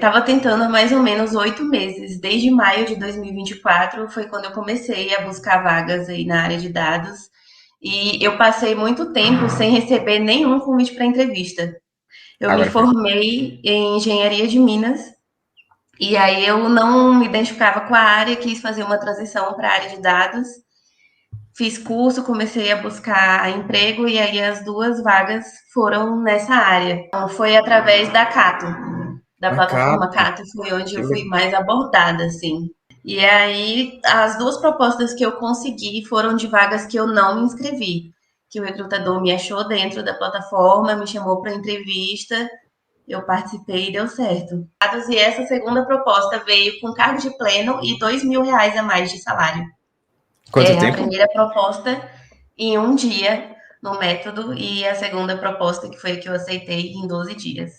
Tava tentando há mais ou menos 8 meses. Desde maio de 2024 foi quando eu comecei a buscar vagas aí na área de dados. E eu passei muito tempo sem receber nenhum convite para entrevista. Eu me Agora foi. formei em engenharia de Minas e aí eu não me identificava com a área, quis fazer uma transição para a área de dados. Fiz curso, comecei a buscar emprego e aí as duas vagas foram nessa área. Então, foi através da Cato, da A plataforma Cato, Cato, foi onde que eu fui legal. mais abordada, assim. E aí, as duas propostas que eu consegui foram de vagas que eu não me inscrevi, que o recrutador me achou dentro da plataforma, me chamou para entrevista, eu participei e deu certo. E essa segunda proposta veio com cargo de pleno e R$ 2.000 a mais de salário. Quanto A tempo? primeira proposta em um dia no método e a segunda proposta, que foi a que eu aceitei, em 12 dias.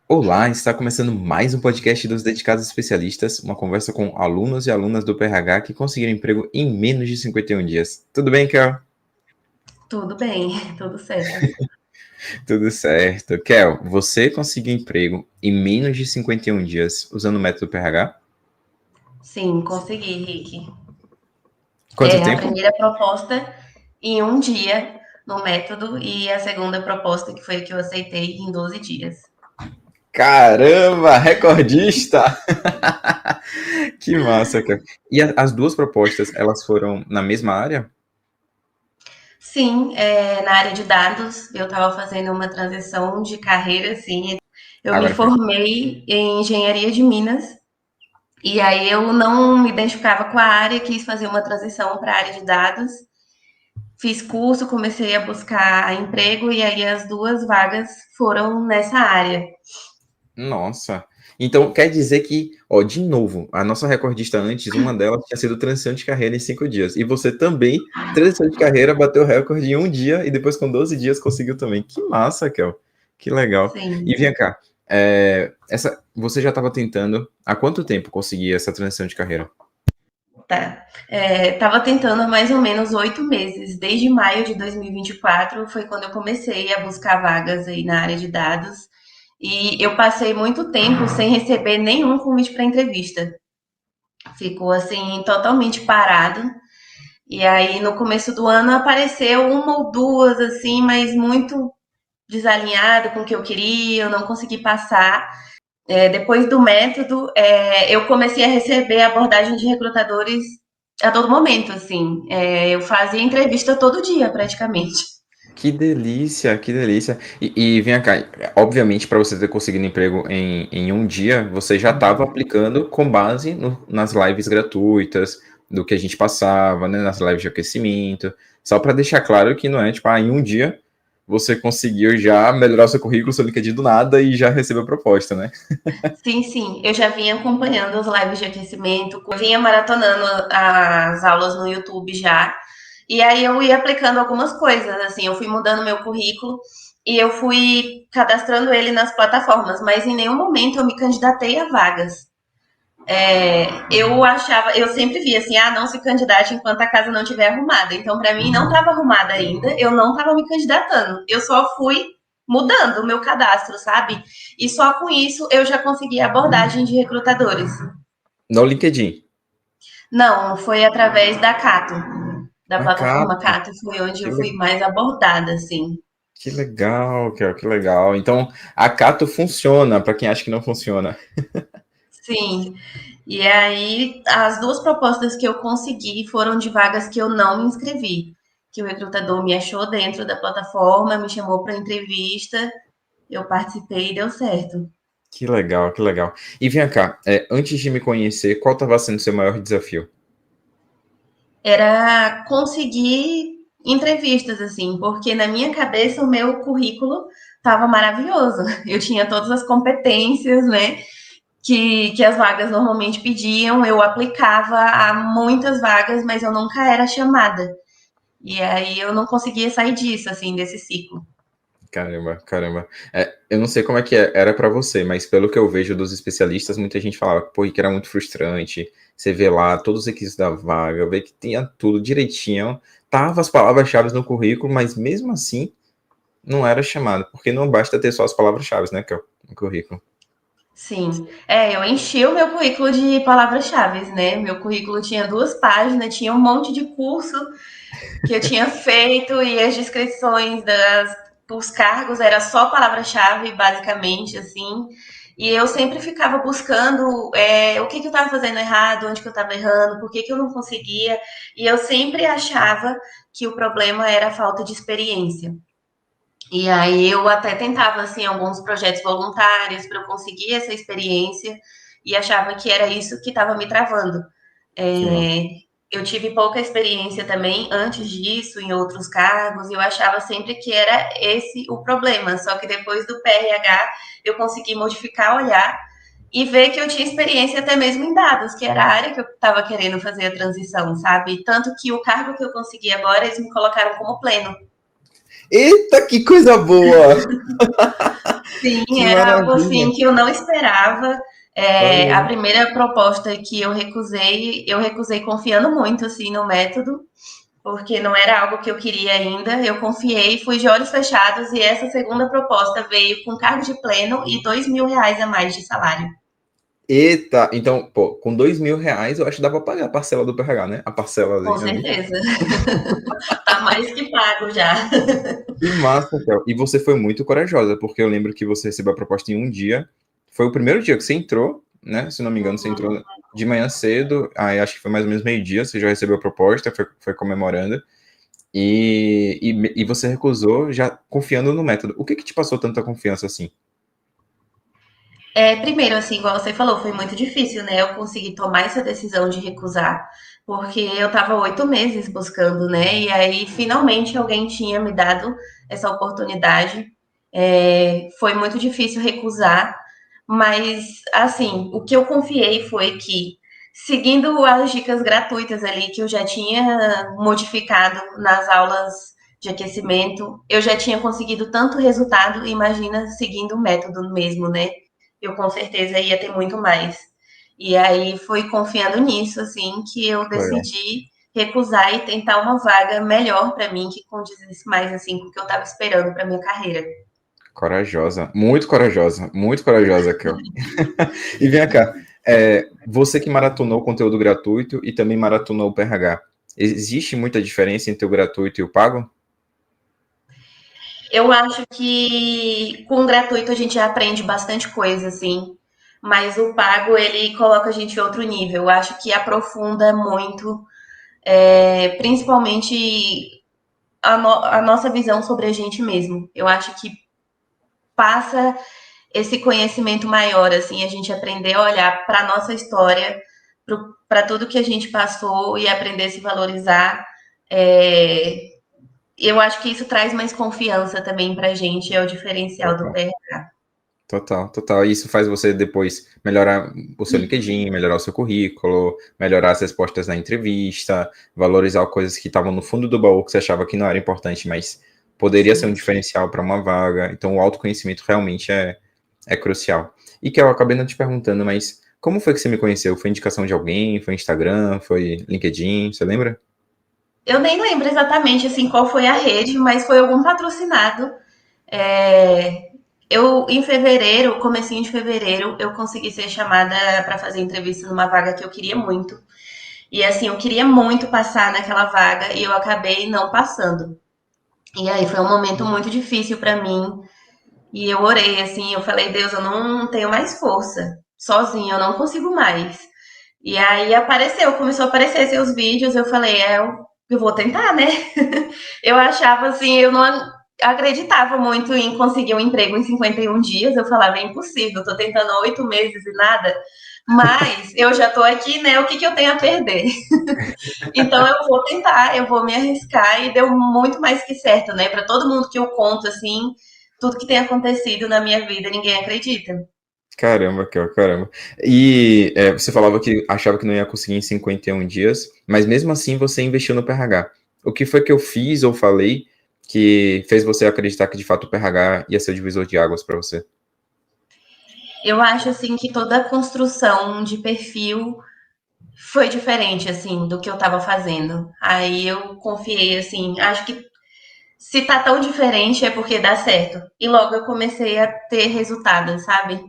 Olá, está começando mais um podcast dos Dedicados Especialistas, uma conversa com alunos e alunas do PRH que conseguiram emprego em menos de 51 dias. Tudo bem, Kel? Tudo bem, tudo certo. Tudo certo. Kel, você conseguiu emprego em menos de 51 dias usando o método PRH? Sim, consegui, Rick. Quanto A tempo? primeira proposta em um dia no método e a segunda proposta, que foi a que eu aceitei, em 12 dias. Caramba, recordista! Que massa, Kel. E as duas propostas, elas foram na mesma área? Sim, na área de dados, eu estava fazendo uma transição de carreira, assim. Eu me Agora foi. formei em engenharia de Minas. E aí eu não me identificava com a área, quis fazer uma transição para a área de dados. Fiz curso, comecei a buscar emprego e aí as duas vagas foram nessa área. Nossa. Então quer dizer que, ó, de novo, a nossa recordista antes, uma delas tinha sido transição de carreira em 5 dias. E você também, transição de carreira, bateu o recorde em um dia e depois com 12 dias conseguiu também. Que massa, Kel. Que legal. Sim, E vem cá, você já estava tentando há quanto tempo conseguir essa transição de carreira? tá. Tava tentando há mais ou menos 8 meses. Desde maio de 2024 foi quando eu comecei a buscar vagas aí na área de dados. E eu passei muito tempo sem receber nenhum convite para entrevista. Ficou assim totalmente parado. E aí, no começo do ano, apareceu uma ou duas, assim, mas muito desalinhado com o que eu queria, eu não consegui passar. Depois do método, eu comecei a receber abordagem de recrutadores a todo momento, assim. Eu fazia entrevista todo dia, praticamente. Que delícia, que delícia. E vem cá, obviamente, para você ter conseguido emprego em um dia, você já estava aplicando com base nas lives gratuitas, do que a gente passava, né, nas lives de aquecimento. Só para deixar claro que não é tipo, em um dia você conseguiu já melhorar o seu currículo, seu LinkedIn do nada e já recebeu a proposta, né? Sim, sim, eu já vinha acompanhando as lives de aquecimento, eu vinha maratonando as aulas no YouTube já. E aí eu ia aplicando algumas coisas, assim, eu fui mudando meu currículo e eu fui cadastrando ele nas plataformas, mas em nenhum momento eu me candidatei a vagas. Eu sempre via assim, não se candidate enquanto a casa não estiver arrumada. Então, para mim, não estava arrumada ainda, eu não estava me candidatando. Eu só fui mudando o meu cadastro, sabe? E só com isso eu já consegui a abordagem de recrutadores. No LinkedIn. Não, foi através da Cato, da A plataforma Cato, Cato, foi onde que, eu fui mais abordada, assim. que legal, que legal. Então, a Cato funciona, para quem acha que não funciona. Sim. E aí, as duas propostas que eu consegui foram de vagas que eu não me inscrevi, que o recrutador me achou dentro da plataforma, me chamou para entrevista, eu participei e deu certo. Que legal, que legal. E vem cá, antes de me conhecer, qual estava sendo o seu maior desafio? Era conseguir entrevistas, assim, porque na minha cabeça o meu currículo estava maravilhoso. Eu tinha todas as competências, né? Que as vagas normalmente pediam, eu aplicava a muitas vagas, mas eu nunca era chamada. E aí eu não conseguia sair disso, assim, desse ciclo. Caramba, caramba. Eu não sei como é que era para você, mas pelo que eu vejo dos especialistas, muita gente falava pô, que era muito frustrante. Você vê lá todos os requisitos da vaga, vê que tinha tudo direitinho, tava as palavras-chave no currículo, mas mesmo assim não era chamado, porque não basta ter só as palavras-chave, né, que é o currículo. Sim. Eu enchi o meu currículo de palavras-chave, né? Meu currículo tinha 2 páginas, tinha um monte de curso que eu tinha feito e as descrições dos cargos era só palavra-chave, basicamente, assim. E eu sempre ficava buscando o que, que eu estava fazendo errado, onde que eu estava errando, por que, que eu não conseguia. E eu sempre achava que o problema era a falta de experiência. E aí eu até tentava assim alguns projetos voluntários para eu conseguir essa experiência e achava que era isso que estava me travando. Que massa. É, eu tive pouca experiência também antes disso em outros cargos e eu achava sempre que era esse o problema. Só que depois do PRH eu consegui modificar o olhar e ver que eu tinha experiência até mesmo em dados, que era a área que eu estava querendo fazer a transição, sabe? Tanto que o cargo que eu consegui agora eles me colocaram como pleno. Eita, que coisa boa! Sim, Que era algo maravilha! assim que eu não esperava. A Olha. primeira proposta que eu recusei confiando muito assim no método, porque não era algo que eu queria ainda. Eu confiei, fui de olhos fechados e essa segunda proposta veio com cargo de pleno e R$ 2.000 a mais de salário. Eita, então, pô, com R$ 2.000 eu acho que dá pra pagar a parcela do PH, né? A Com parcelazinha ali. certeza. Tá mais que pago já. Que massa, Kel. E você foi muito corajosa, porque eu lembro que você recebeu a proposta em um dia. Foi o primeiro dia que você entrou, né? Se não me engano, você entrou de manhã cedo. Aí acho que foi mais ou menos meio-dia. Você já recebeu a proposta, foi comemorando. E você recusou já confiando no método. O que que te passou tanta confiança assim? Primeiro, assim, igual você falou, foi muito difícil, né? Eu consegui tomar essa decisão de recusar, porque eu estava 8 meses buscando, né? E aí, finalmente, alguém tinha me dado essa oportunidade. Foi muito difícil recusar, mas, assim, o que eu confiei foi que, seguindo as dicas gratuitas ali que eu já tinha modificado nas aulas de aquecimento, eu já tinha conseguido tanto resultado, imagina seguindo o método mesmo, né? Eu com certeza ia ter muito mais. E aí foi confiando nisso, assim, que eu Legal. decidi recusar e tentar uma vaga melhor para mim, que condizesse mais, assim, com o que eu estava esperando para minha carreira. Muito corajosa, Kel. E vem cá, você que maratonou o conteúdo gratuito e também maratonou o PRH, existe muita diferença entre o gratuito e o pago? Eu acho que com o gratuito a gente já aprende bastante coisa, assim, mas o pago ele coloca a gente em outro nível. Eu acho que aprofunda muito, principalmente a nossa visão sobre a gente mesmo. Eu acho que passa esse conhecimento maior, assim, a gente aprender a olhar para a nossa história, para tudo que a gente passou e aprender a se valorizar. É, eu acho que isso traz mais confiança também para a gente, é o diferencial do Total, PR. total, total. E isso faz você depois melhorar o seu LinkedIn, melhorar o seu currículo, melhorar as respostas na entrevista, valorizar coisas que estavam no fundo do baú que você achava que não era importante, mas poderia ser um Sim. diferencial para uma vaga. Então, o autoconhecimento realmente é crucial. E que eu acabei não te perguntando, mas como foi que você me conheceu? Foi indicação de alguém? Foi Instagram? Foi LinkedIn? Você lembra? Eu nem lembro exatamente assim qual foi a rede, mas foi algum patrocinado. É, em fevereiro, comecinho de fevereiro, eu consegui ser chamada para fazer entrevista numa vaga que eu queria muito. E assim, eu queria muito passar naquela vaga e eu acabei não passando. E aí foi um momento muito difícil para mim. E eu orei assim, eu falei, Deus, eu não tenho mais força. Sozinha, eu não consigo mais. E aí apareceu, começou a aparecer seus vídeos, eu falei, eu vou tentar, né? Eu achava assim, eu não acreditava muito em conseguir um emprego em 51 dias. Eu falava, é impossível, tô tentando há 8 meses e nada. Mas eu já tô aqui, né? O que, que eu tenho a perder? Então eu vou tentar, eu vou me arriscar e deu muito mais que certo, né? Para todo mundo que eu conto assim, tudo que tem acontecido na minha vida, ninguém acredita. Caramba, caramba. E você falava que achava que não ia conseguir em 51 dias, mas mesmo assim você investiu no PRH. O que foi que eu fiz ou falei que fez você acreditar que de fato o PRH ia ser o divisor de águas para você? Eu acho assim que toda a construção de perfil foi diferente assim do que eu estava fazendo. Aí eu confiei assim, acho que se tá tão diferente é porque dá certo. E logo eu comecei a ter resultados, sabe?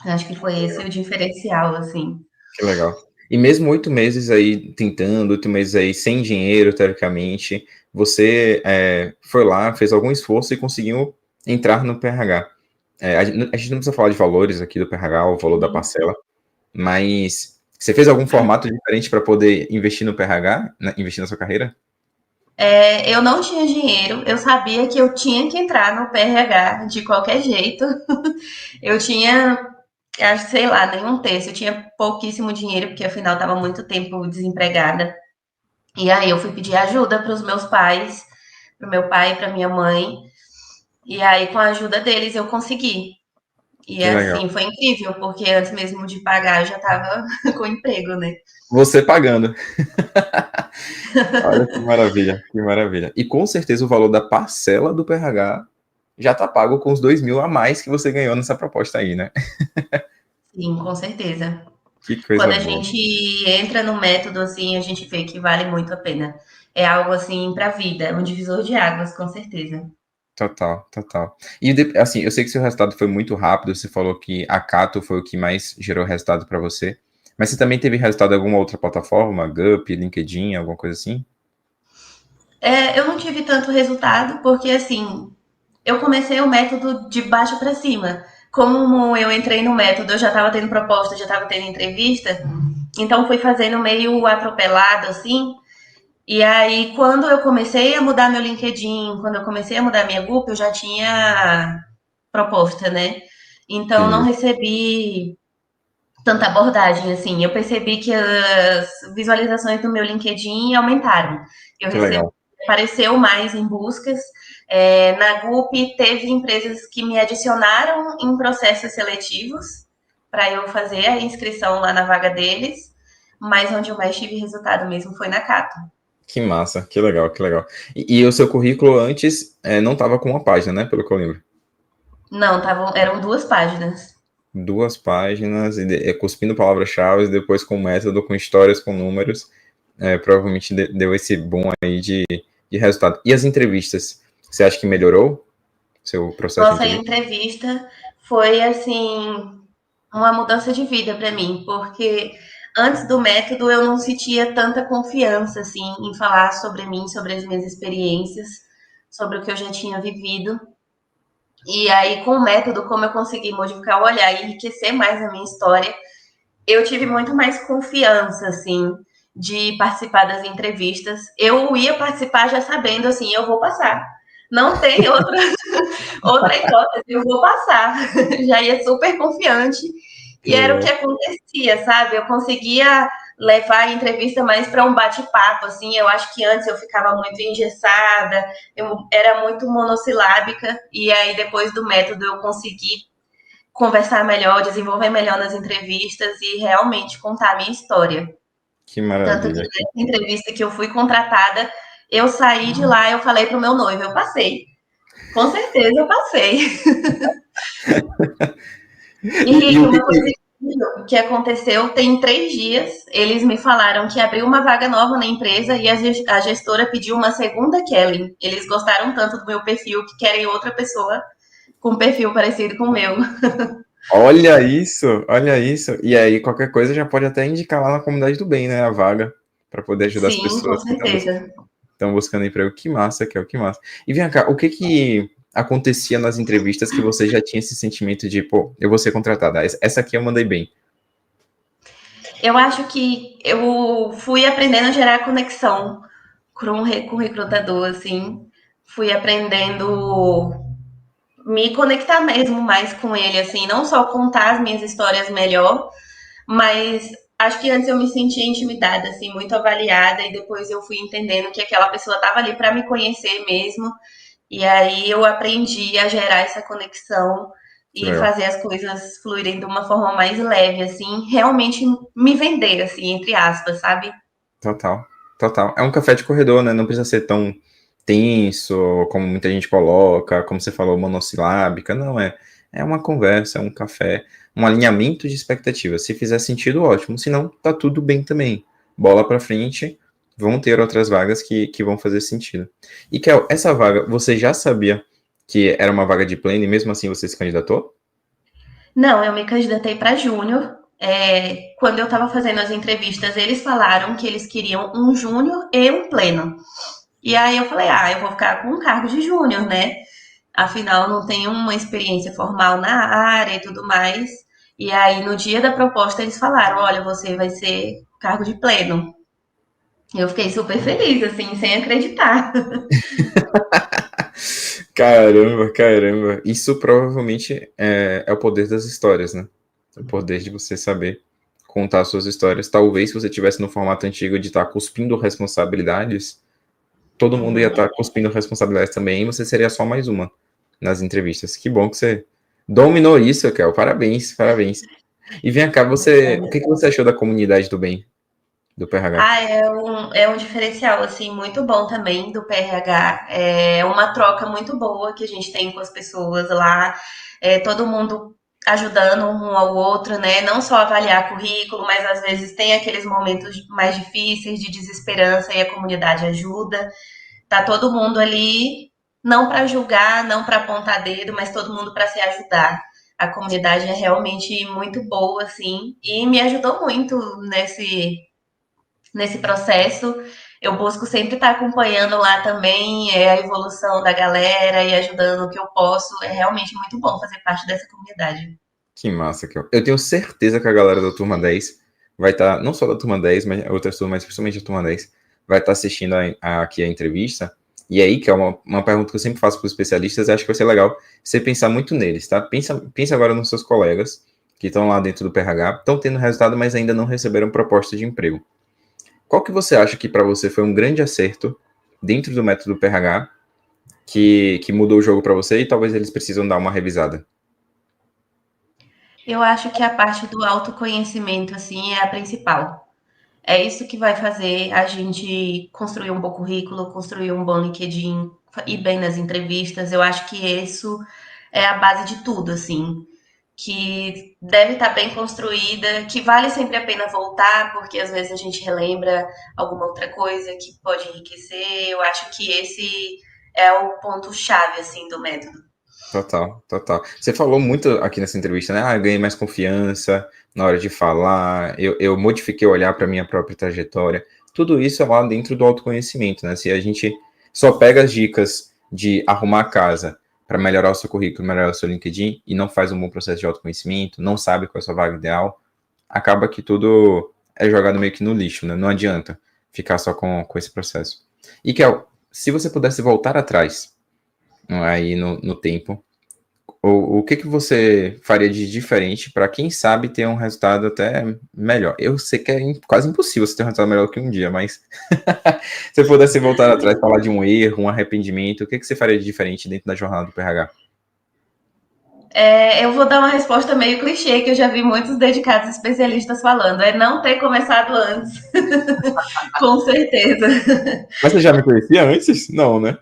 Acho que foi esse o diferencial, assim. Que legal. E mesmo 8 meses aí tentando, 8 meses aí sem dinheiro, teoricamente, você foi lá, fez algum esforço e conseguiu entrar no PRH. A gente não precisa falar de valores aqui do PRH, o valor da parcela, mas você fez algum formato diferente para poder investir no PRH, né, investir na sua carreira? Eu não tinha dinheiro, eu sabia que eu tinha que entrar no PRH de qualquer jeito. Eu tinha, acho, sei lá, nenhum terço, eu tinha pouquíssimo dinheiro, porque afinal estava muito tempo desempregada. E aí eu fui pedir ajuda para os meus pais, para o meu pai e para minha mãe. E aí, com a ajuda deles, eu consegui. E Que legal. assim, foi incrível, porque antes mesmo de pagar, eu já estava com emprego, né? Você pagando. Olha que maravilha, que maravilha. E com certeza o valor da parcela do PRH já tá pago com os 2.000 a mais que você ganhou nessa proposta aí, né? Sim, com certeza. Que Quando coisa a boa. gente entra no método, assim, a gente vê que vale muito a pena. É algo, assim, para a vida, um divisor de águas, com certeza. Total, total. E assim, eu sei que seu resultado foi muito rápido, você falou que a Cato foi o que mais gerou resultado para você, mas você também teve resultado em alguma outra plataforma, Gup, LinkedIn, alguma coisa assim? Eu não tive tanto resultado, porque, assim, eu comecei o método de baixo para cima. Como eu entrei no método, eu já estava tendo proposta, já estava tendo entrevista, então fui fazendo meio atropelado, assim. E aí, quando eu comecei a mudar meu LinkedIn, quando eu comecei a mudar minha Gup, eu já tinha proposta, né? Então, não Entendi. recebi tanta abordagem assim. Eu percebi que as visualizações do meu LinkedIn aumentaram. Eu Que recebi, legal. apareceu mais em buscas. Na Gup teve empresas que me adicionaram em processos seletivos para eu fazer a inscrição lá na vaga deles, mas onde eu mais tive resultado mesmo foi na Cato. Que massa, que legal, que legal. E o seu currículo antes não estava com uma página, né? Pelo que eu lembro. Não, eram 2 páginas. 2 páginas, cuspindo palavras-chave, e depois com método, com histórias, com números. Provavelmente deu esse boom aí de resultado. E as entrevistas? Você acha que melhorou seu processo de Nossa, a entrevista? entrevista foi assim uma mudança de vida para mim, porque antes do método eu não sentia tanta confiança assim em falar sobre mim, sobre as minhas experiências, sobre o que eu já tinha vivido. E aí com o método, como eu consegui modificar o olhar e enriquecer mais a minha história, eu tive muito mais confiança assim de participar das entrevistas. Eu ia participar já sabendo assim, eu vou passar. Não tem outra hipótese, eu vou passar. Já ia super confiante. Que E era o que legal. acontecia, sabe? Eu conseguia levar a entrevista mais para um bate-papo, assim. Eu acho que antes eu ficava muito engessada, eu era muito monossilábica, e aí depois do método eu consegui conversar melhor, desenvolver melhor nas entrevistas e realmente contar a minha história. Que Tanto que maravilha. nessa entrevista que eu fui contratada, eu saí de lá, eu falei pro meu noivo, eu passei. Com certeza eu passei. E Henrique, o que uma coisa que... que aconteceu tem 3 dias, eles me falaram que abriu uma vaga nova na empresa e a gestora pediu uma segunda Kelly. Eles gostaram tanto do meu perfil que querem outra pessoa com um perfil parecido com o meu. Olha isso, olha isso. E aí, qualquer coisa já pode até indicar lá na comunidade do bem, né? A vaga, para poder ajudar as Sim, com pessoas que certeza. estão buscando emprego. Que massa, que é o que massa. E vem cá, o que que acontecia nas entrevistas que você já tinha esse sentimento de, pô, eu vou ser contratada. Essa aqui eu mandei bem. Eu acho que eu fui aprendendo a gerar conexão com o recrutador, assim. Fui aprendendo me conectar mesmo mais com ele, assim, não só contar as minhas histórias melhor, mas acho que antes eu me sentia intimidada, assim, muito avaliada, e depois eu fui entendendo que aquela pessoa estava ali para me conhecer mesmo, e aí eu aprendi a gerar essa conexão Que e legal. fazer as coisas fluírem de uma forma mais leve, assim, realmente me vender, assim, entre aspas, sabe? Total, total. É um café de corredor, né? Não precisa ser tão tenso, como muita gente coloca, como você falou, monossilábica. Não, é uma conversa, é um café, um alinhamento de expectativas. Se fizer sentido, ótimo. Se não, tá tudo bem também. Bola pra frente, vão ter outras vagas que vão fazer sentido. E, Kel, essa vaga, você já sabia que era uma vaga de pleno e mesmo assim você se candidatou? Não, eu me candidatei para júnior. Quando eu estava fazendo as entrevistas, eles falaram que eles queriam um júnior e um pleno. E aí eu falei, eu vou ficar com um cargo de júnior, né? Afinal, não tenho uma experiência formal na área e tudo mais. E aí, no dia da proposta, eles falaram: olha, você vai ser cargo de pleno. Eu fiquei super feliz, assim, sem acreditar. Caramba, caramba. Isso provavelmente é o poder das histórias, né? O poder de você saber contar suas histórias. Talvez se você tivesse no formato antigo de estar cuspindo responsabilidades, todo mundo ia Uhum. estar cuspindo responsabilidades também, e você seria só mais uma nas entrevistas. Que bom que você dominou isso, Kel. Parabéns, parabéns. E vem cá, o que você achou da comunidade do bem, do PRH? É um diferencial, assim, muito bom também do PRH. É uma troca muito boa que a gente tem com as pessoas lá. Todo mundo ajudando um ao outro, né? Não só avaliar currículo, mas às vezes tem aqueles momentos mais difíceis de desesperança e a comunidade ajuda. Tá todo mundo ali, não para julgar, não para apontar dedo, mas todo mundo para se ajudar. A comunidade é realmente muito boa, assim, e me ajudou muito nesse processo. Eu busco sempre estar acompanhando lá também a evolução da galera e ajudando o que eu posso. É realmente muito bom fazer parte dessa comunidade. Que massa, Kel. Eu tenho certeza que a galera da Turma 10 vai estar, não só da Turma 10, mas outras turmas, mas principalmente a Turma 10, vai estar assistindo aqui a entrevista. E aí, que é uma pergunta que eu sempre faço para os especialistas, acho que vai ser legal você pensar muito neles, tá? Pensa agora nos seus colegas que estão lá dentro do PRH, estão tendo resultado, mas ainda não receberam proposta de emprego. Qual que você acha que para você foi um grande acerto dentro do método PRH que mudou o jogo para você e talvez eles precisam dar uma revisada? Eu acho que a parte do autoconhecimento, assim, é a principal. É isso que vai fazer a gente construir um bom currículo, construir um bom LinkedIn, ir bem nas entrevistas. Eu acho que isso é a base de tudo, assim. Que deve estar bem construída, que vale sempre a pena voltar, porque às vezes a gente relembra alguma outra coisa que pode enriquecer. Eu acho que esse é o ponto-chave, assim, do método. Total, total. Você falou muito aqui nessa entrevista, né? Ah, eu ganhei mais confiança na hora de falar, eu modifiquei o olhar para minha própria trajetória. Tudo isso é lá dentro do autoconhecimento, né? Se a gente só pega as dicas de arrumar a casa para melhorar o seu currículo, melhorar o seu LinkedIn e não faz um bom processo de autoconhecimento, não sabe qual é a sua vaga ideal, acaba que tudo é jogado meio que no lixo, né? Não adianta ficar só com esse processo. E, Kel, se você pudesse voltar atrás, aí no tempo, o que que você faria de diferente para quem sabe ter um resultado até melhor? Eu sei que é quase impossível você ter um resultado melhor que um dia, mas se você pudesse voltar atrás, falar de um erro, um arrependimento, o que que você faria de diferente dentro da jornada do PRH? Eu vou dar uma resposta meio clichê, que eu já vi muitos dedicados especialistas falando, é não ter começado antes, com certeza. Mas você já me conhecia antes? Não, né?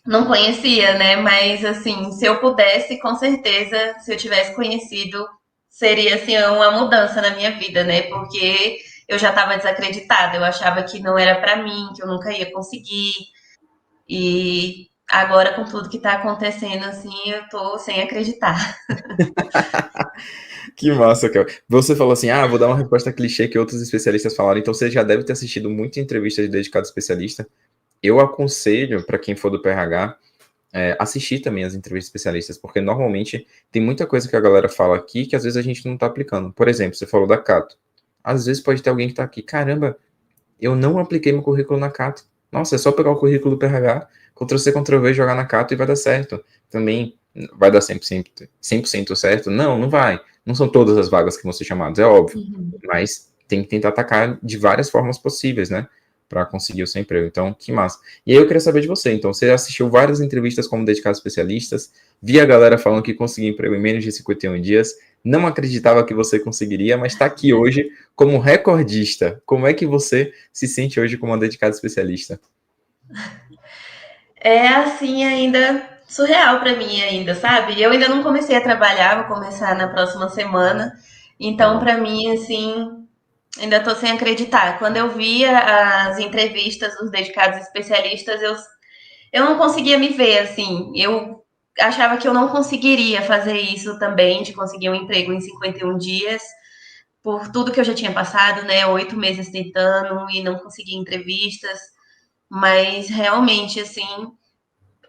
Não conhecia, né? Mas assim, se eu pudesse, com certeza, se eu tivesse conhecido, seria assim uma mudança na minha vida, né? Porque eu já estava desacreditada, eu achava que não era para mim, que eu nunca ia conseguir. E agora com tudo que tá acontecendo assim, eu tô sem acreditar. Que massa, cara. Você falou assim, vou dar uma resposta clichê que outros especialistas falaram, então você já deve ter assistido muita entrevista de dedicado especialista. Eu aconselho, para quem for do PRH, assistir também as entrevistas especialistas, porque normalmente tem muita coisa que a galera fala aqui que às vezes a gente não está aplicando. Por exemplo, você falou da Cato. Às vezes pode ter alguém que está aqui, caramba, eu não apliquei meu currículo na Cato. Nossa, é só pegar o currículo do PRH, Ctrl-C, Ctrl-V, jogar na Cato e vai dar certo. Também vai dar 100% certo? Não, não vai. Não são todas as vagas que vão ser chamadas, é óbvio. Mas tem que tentar atacar de várias formas possíveis, né? Para conseguir o seu emprego. Então, que massa. E aí eu queria saber de você. Então, você assistiu várias entrevistas como dedicado a especialistas, via a galera falando que conseguia emprego em menos de 51 dias, não acreditava que você conseguiria, mas está aqui hoje como recordista. Como é que você se sente hoje como uma dedicada especialista? É assim ainda surreal para mim ainda, sabe? Eu ainda não comecei a trabalhar, vou começar na próxima semana. Então, Legal. para mim, assim, Ainda tô sem acreditar. Quando eu via as entrevistas dos dedicados especialistas, eu não conseguia me ver assim. Eu achava que eu não conseguiria fazer isso também, de conseguir um emprego em 51 dias, por tudo que eu já tinha passado, né? 8 meses tentando e não conseguia entrevistas. Mas realmente, assim,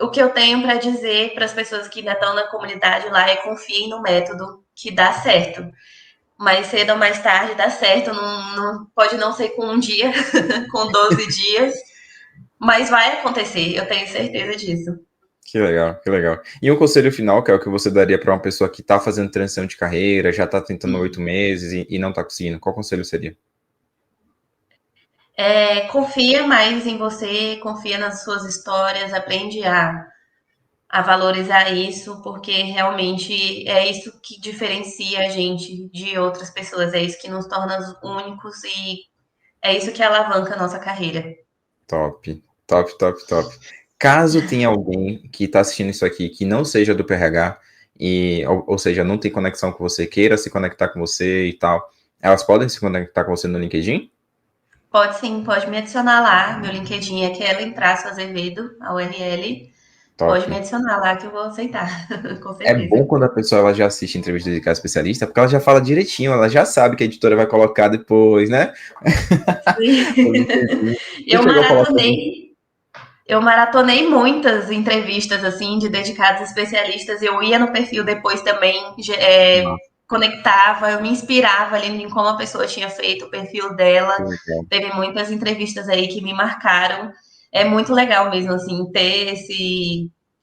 o que eu tenho para dizer para as pessoas que ainda estão na comunidade lá é confiem no método que dá certo. Mais cedo ou mais tarde dá certo, pode não ser com um dia, com 12 dias, mas vai acontecer, eu tenho certeza disso. Que legal, que legal. E um conselho final, que é o que você daria para uma pessoa que está fazendo transição de carreira, já está tentando 8 meses e não está conseguindo? Qual conselho seria? Confia mais em você, confia nas suas histórias, aprende a valorizar isso, porque realmente é isso que diferencia a gente de outras pessoas, é isso que nos torna únicos e é isso que alavanca a nossa carreira. Top, top, top, top. Caso tenha alguém que está assistindo isso aqui que não seja do PRH, ou seja, não tem conexão com você, queira se conectar com você e tal, elas podem se conectar com você no LinkedIn? Pode sim, pode me adicionar lá. Meu LinkedIn é Kellen-Azevedo, a URL. Top. Pode me adicionar lá que eu vou aceitar, com É certeza. bom quando a pessoa ela já assiste entrevista de cada especialista, porque ela já fala direitinho, ela já sabe que a editora vai colocar depois, né? No LinkedIn. Você Eu chegou a falar sobre. maratonei, eu maratonei muitas entrevistas assim de dedicados especialistas. Eu ia no perfil depois também, conectava, eu me inspirava ali em como a pessoa tinha feito o perfil dela. Teve muitas entrevistas aí que me marcaram. É muito legal mesmo assim ter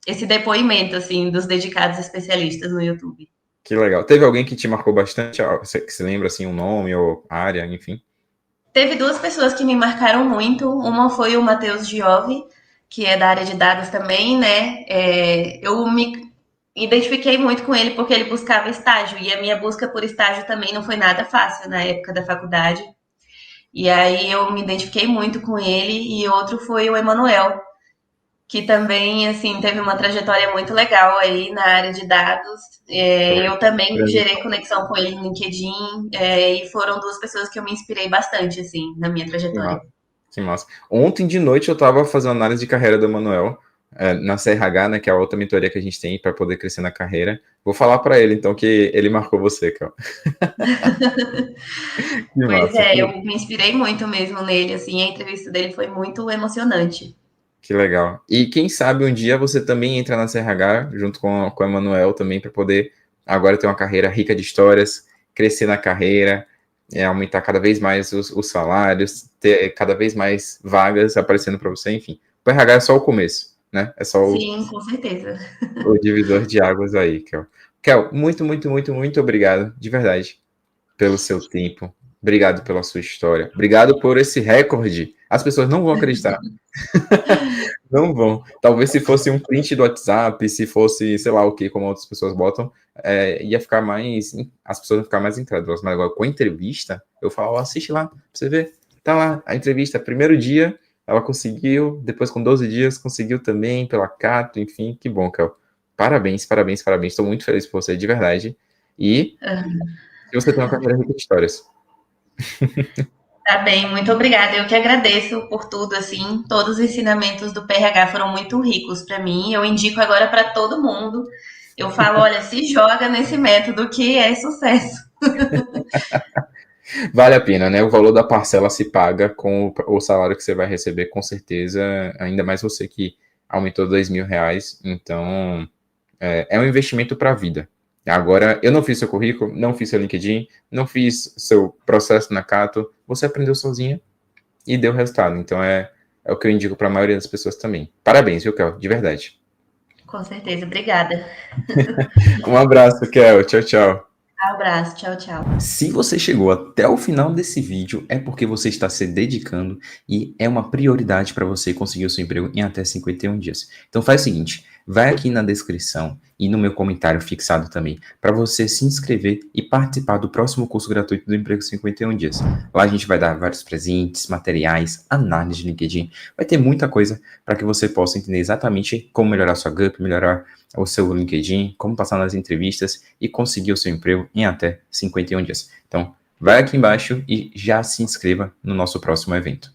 esse depoimento assim dos dedicados especialistas no YouTube. Que legal. Teve alguém que te marcou bastante, você que se lembra assim, um nome ou área, enfim? Teve duas pessoas que me marcaram muito. Uma foi o Matheus Giove, que é da área de dados também, né? Eu me identifiquei muito com ele porque ele buscava estágio e a minha busca por estágio também não foi nada fácil na época da faculdade. E aí eu me identifiquei muito com ele. E outro foi o Emanuel, que também assim teve uma trajetória muito legal aí na área de dados. Foi. Eu também Grande. gerei conexão com ele no LinkedIn, e foram duas pessoas que eu me inspirei bastante assim na minha Que trajetória. massa. Que massa. Ontem de noite eu estava fazendo análise de carreira do Manuel, na CRH, né, que é a outra mentoria que a gente tem para poder crescer na carreira. Vou falar para ele, então, que ele marcou você, Cal. Que Pois massa. é, eu me inspirei muito mesmo nele, assim, a entrevista dele foi muito emocionante. Que legal. E quem sabe um dia você também entra na CRH, junto com o Emanuel também, para poder agora ter uma carreira rica de histórias, crescer na carreira, aumentar cada vez mais os salários, ter cada vez mais vagas aparecendo para você, enfim. O RH é só o começo, né? É só Sim, com certeza. o divisor de águas aí, Kel. Kel, muito, muito, muito, muito obrigado, de verdade, pelo seu tempo. Obrigado pela sua história. Obrigado por esse recorde. As pessoas não vão acreditar. Não vão. Talvez se fosse um print do WhatsApp, se fosse, sei lá o que, como outras pessoas botam, ia ficar mais. As pessoas iam ficar mais incrédulas. Mas agora, com a entrevista, eu falo, assiste lá, pra você ver. Tá lá, a entrevista, primeiro dia, ela conseguiu, depois com 12 dias, conseguiu também, pela Cato, enfim, que bom, Kel. Parabéns, parabéns, parabéns. Estou muito feliz por você, de verdade. E que você tem uma carreira rica de histórias. Tá bem, muito obrigada. Eu que agradeço por tudo, assim, todos os ensinamentos do PRH foram muito ricos para mim. Eu indico agora para todo mundo. Eu falo, olha, se joga nesse método que é sucesso. Vale a pena, né? O valor da parcela se paga com o salário que você vai receber, com certeza. Ainda mais você que aumentou R$ 2.000. Então, é um investimento para a vida. Agora, eu não fiz seu currículo, não fiz seu LinkedIn, não fiz seu processo na Cato. Você aprendeu sozinha e deu resultado. Então, é o que eu indico para a maioria das pessoas também. Parabéns, viu, Kel? De verdade. Com certeza, obrigada. Um abraço, Kel. Tchau, tchau. Abraço, tchau, tchau. Se você chegou até o final desse vídeo, é porque você está se dedicando e é uma prioridade para você conseguir o seu emprego em até 51 dias. Então faz o seguinte, vai aqui na descrição e no meu comentário fixado também, para você se inscrever e participar do próximo curso gratuito do Emprego 51 Dias. Lá a gente vai dar vários presentes, materiais, análise de LinkedIn, vai ter muita coisa para que você possa entender exatamente como melhorar sua GUP, melhorar o seu LinkedIn, como passar nas entrevistas e conseguir o seu emprego em até 51 dias. Então, vai aqui embaixo e já se inscreva no nosso próximo evento.